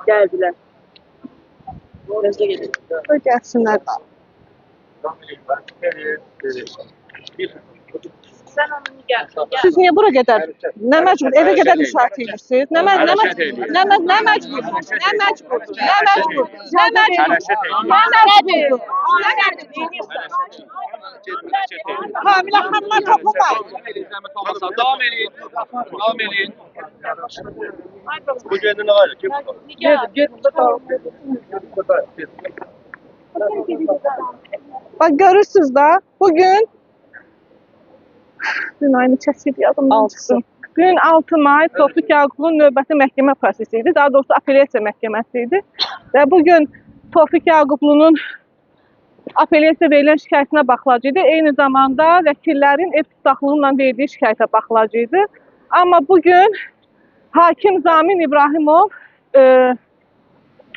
Geldiler. Gözde gelin. Gelsinler. Sen onu gel. Siz niye buraya kadar? Ne mecbur? Eve kadar müşahit edirsiniz. Ne mecbur? Ne mecbur? Ne mecbur? Ne mecbur? Ne mecbur? Ne mecbur? Ne mecbur? Hamile hanımlar toplamayın. Devam edin. Devam edin. Bu kendine var. Kim? Git. Bak görürsünüz da bugün dün aynı çəsiydi yadımdan çıxsın. Dün 6 may Tofiq Yaqubun növbəti məhkəmə prosesi idi. Daha doğrusu apellyasiya məhkəməsi idi. Və bugün Tofiq Yaqublu'nun apellyasiya verilən şikayətinə baxılacaqdı. Eyni zamanda vəkillərin ev tutaqlığıyla verdiyi şikayətə baxılacaqdı. Amma bugün hakim Zamin İbrahimov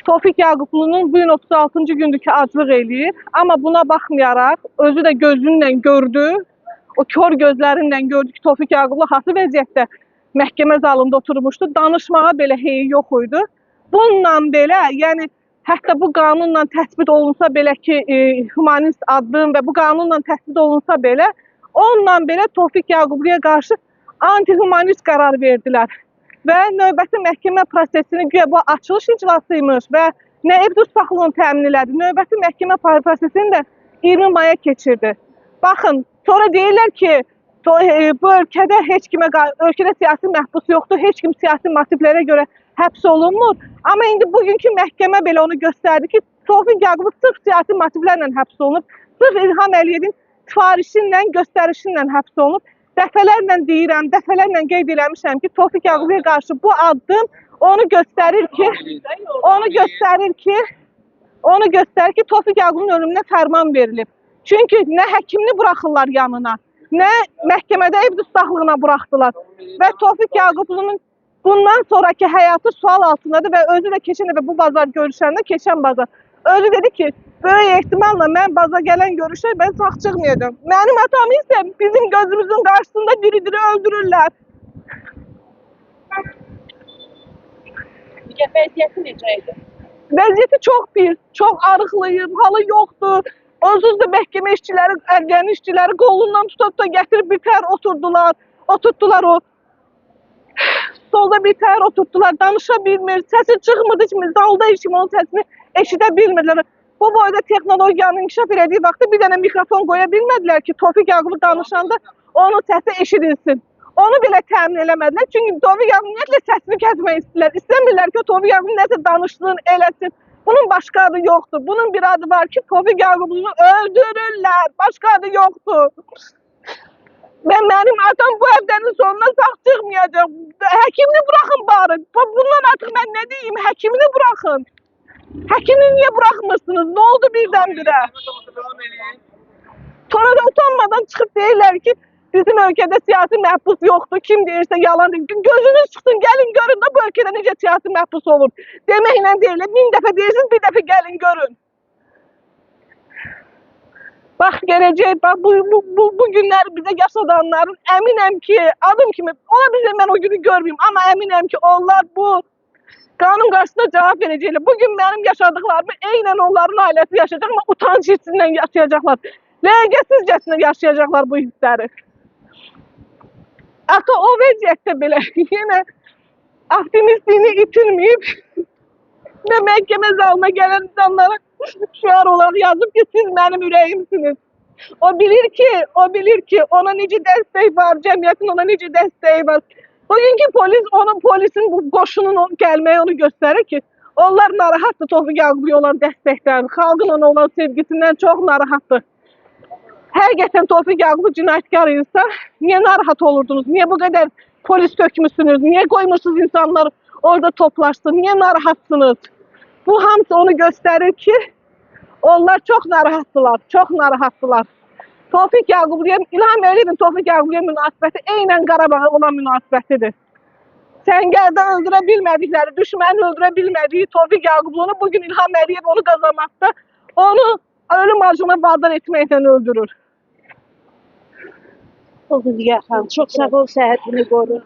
Tofiq Yaqublu'nun bugün 36-cı gündür ki aclıq eləyir. Amma buna baxmayaraq özü də gözünlə gördü. O kör gözlərinlə gördü ki, Tofiq Yaqublu hansı vəziyyətdə məhkəmə zalında oturmuşdu. Danışmağa belə heyi yox idi. Bununla belə, yəni hətta bu qanunla təsbit olunsa belə ki, humanist addım və bu qanunla təsbit olunsa belə, onunla belə Tofiq Yaqubluya qarşı anti-humanist qərar verdilər. Və növbəti məhkəmə prosesini güya bu açılış iclasıymış və nə ev tutaqlığını təmin elədi. Növbəti məhkəmə prosesini də 20 maya keçirdi. Baxın, sonra deyirlər ki, bu ölkədə ölkədə siyasi məhbus yoxdur, heç kim siyasi motivlərə görə həbs olunmur. Amma indi bugünkü məhkəmə belə onu göstərdi ki, Tofiq Yaqublu sırf siyasi motivlərlə həbs olunub, sırf İlham Əliyevin sifarişinlə, göstərişinlə həbs olunub. Dəfələrlə deyirəm, dəfələrlə qeyd eləmişəm ki, Tofiq Yaqubluya qarşı bu addım onu göstərir ki, Tofiq Yaqublu'nun ölümünə fərman verilib. Çünki nə həkimini buraxırlar yanına, nə məhkəmədə ev tutaqlığına buraxdılar. Və Tofiq Yaqublu'nun bundan sonraki həyatı sual altındadır və özü də keçən dəfə bu bazar görüşəndə, keçən bazar özü dedi ki, böyük ehtimalla mən baza gələn görüşə mən sağ çıxmayacağım. Mənim atamı isə bizim gözümüzün qarşısında diri-diri öldürürlər. Vəziyyəti necə idi? Vəziyyəti çox pis, çox arıqlayıb, halı yoxdur. Onsuz da məhkəmə işçiləri, ədliyyə işçiləri qolundan tutup da gətirib bir tər oturtdular o. Solda bir tər oturtdular, danışa bilmir, səsi çıxmırdı ki, zalda heç kim onun səsini eşidə bilmirlər. Bu boyda texnologiyanın inkişaf elədiyi vaxtda bir dənə mikrofon qoya bilmədilər ki, Tofiq Yaqublu danışanda onun səsi eşidilsin. Onu belə təmin eləmədilər, çünki Tofiq Yaqublu ümumiyyətlə səsini kəsmək istəyirlər. İstəmirlər ki, Tofiq Yaqublu nəsə danışsın, eləsin. Bunun başqa adı yoxdur. Bunun bir adı var ki, Tofiq Yaqublu'nu öldürürlər. Başqa adı yoxdur. Və mənim atam bu evlərin sonuna sağ çıxmayacaq. Həkimini buraxın bari. Bundan artıq mən nə deyim? Həkimini buraxın. Həkimini niyə buraxmırsınız? Nə oldu birdən-birə? Sonra da utanmadan çıxıb deyirlər ki, bizim ölkədə siyasi məhbus yoxdur. Kim deyirsə yalan deyir. Gözünüz çıxsın, gəlin görün də bu ölkədə necə siyasi məhbus olur. Deməklə deyirlər, 1000 dəfə deyirsiniz, bir dəfə gəlin görün. Bax, gələcək, bax, bu günlər bizə yaşadanların əminəm ki, adım kimi, ola bilsə mən o günü görməyim, amma əminəm ki, onlar bu qanun qarşısında cavab verəcəklər. Bugün mənim yaşadıqlarımı eynən onların ailəsi yaşayacaq, amma utanç hissindən yaşayacaqlar. Ləyəqətsizcəsinə yaşayacaqlar bu hissləri. Ata o vəziyyətdə belə yenə optimistliyini itirməyib və məhkəmə zalına gələn insanlara şüar olaraq yazıb ki, siz mənim ürəyimsiniz. O bilir ki, ona necə dəstək var, cəmiyyətin ona necə dəstəyi var. Bugünkü polisin bu qoşunun gəlməyi onu göstərir ki, onlar narahatdır Tofiq Yaqubluya olan dəstəkdən, xalqın ona olan sevgisindən çox narahatdır. Həqiqətən Tofiq Yaqublu cinayətkar insan, niyə narahat olurdunuz? Niyə bu qədər polis tökmüsünüz? Niyə qoymuşsunuz insanlar orada toplaşsın? Niyə narahatsınız? Bu hamısı onu göstərir ki, onlar çox narahatdılar, çox narahatdılar. Tofiq Yaqubluya, İlham Əliyevin Tofiq Yaqubluya münasibəti eynən Qarabağa olan münasibətidir. Səngərdə öldürə bilmədikləri, düşməni öldürə bilmədiyi Tofiq Yaqublunu bugün İlham Əliyev onu qazanmaqda, onu ölüm acına vadar etməklə öldürür. Oldu Ziyar xanım, çox sağ ol, səhhətini qoru.